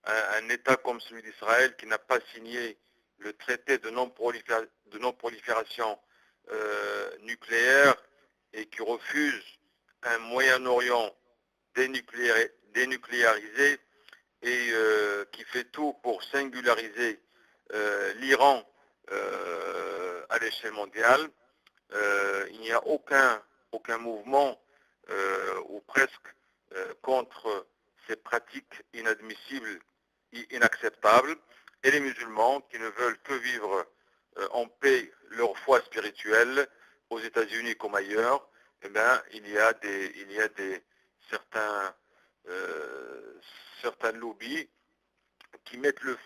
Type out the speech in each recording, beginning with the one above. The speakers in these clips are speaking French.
un État comme celui d'Israël qui n'a pas signé le traité de non-prolifération nucléaire et qui refuse un Moyen-Orient dénucléarisé et qui fait tout pour singulariser l'Iran à l'échelle mondiale. Il n'y a aucun mouvement ou presque contre ces pratiques inadmissibles et inacceptables, et les musulmans qui ne veulent que vivre en paix leur foi spirituelle aux États-Unis comme ailleurs. Eh bien, il y a certains lobbies qui jettent le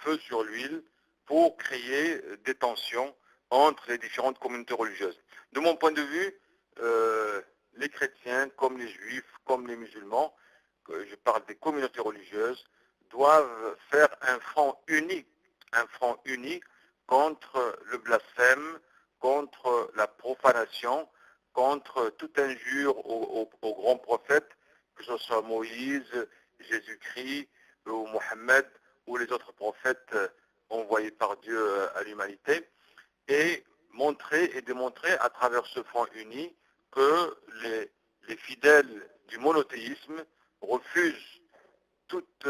feu sur l'huile pour créer des tensions entre les différentes communautés religieuses. De mon point de vue, les chrétiens, comme les juifs, comme les musulmans, je parle des communautés religieuses, doivent faire un front uni contre le blasphème, contre la profanation, contre toute injure aux grands prophètes, que ce soit Moïse, Jésus-Christ, ou Mohammed, ou les autres prophètes envoyés par Dieu à l'humanité, et démontrer à travers ce front uni que les fidèles du monothéisme refusent toute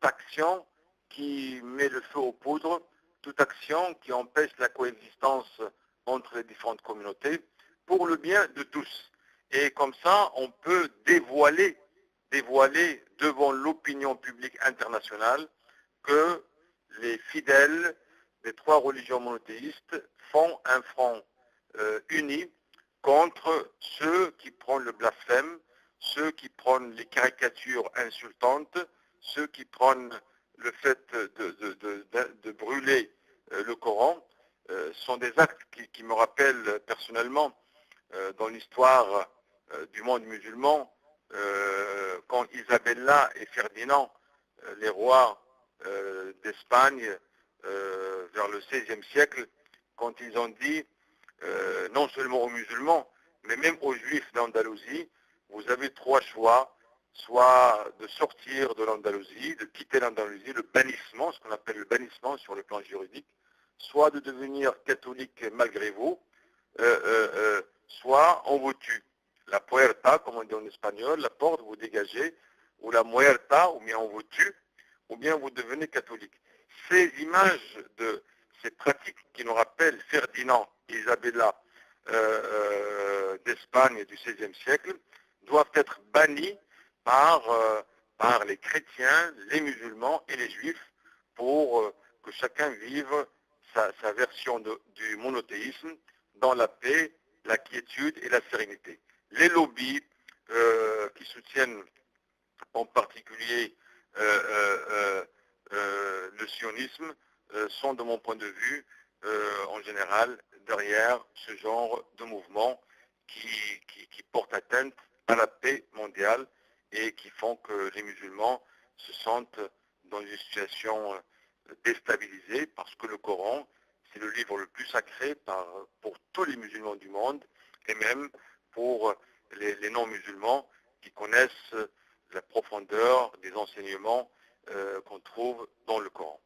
action qui met le feu aux poudres, toute action qui empêche la coexistence entre les différentes communautés pour le bien de tous. Et comme ça, on peut dévoiler devant l'opinion publique internationale que les fidèles des trois religions monothéistes font un front uni contre ceux qui prônent le blasphème, ceux qui prônent les caricatures insultantes, ceux qui prônent le fait de brûler le Coran. Sont des actes qui me rappellent personnellement dans l'histoire du monde musulman, quand Isabella et Ferdinand, les rois d'Espagne, vers le XVIe siècle, quand ils ont dit, non seulement aux musulmans, mais même aux juifs d'Andalousie, vous avez trois choix, soit de sortir de l'Andalousie, de quitter l'Andalousie, le bannissement, ce qu'on appelle le bannissement sur le plan juridique, soit de devenir catholique malgré vous, soit on vous tue. La puerta, comme on dit en espagnol, la porte, vous dégagez, ou la muerta, ou bien on vous tue, ou bien vous devenez catholique. Ces images ces pratiques qui nous rappellent Ferdinand et Isabella d'Espagne du XVIe siècle doivent être bannies par les chrétiens, les musulmans et les juifs pour que chacun vive sa version du monothéisme dans la paix, la quiétude et la sérénité. Les lobbies qui soutiennent en particulier le sionisme sont, de mon point de vue, en général, derrière ce genre de mouvement qui porte atteinte à la paix mondiale et qui font que les musulmans se sentent dans une situation déstabilisée parce que le Coran, c'est le livre le plus sacré pour tous les musulmans du monde et même pour les non-musulmans qui connaissent la profondeur des enseignements qu'on trouve dans le Coran.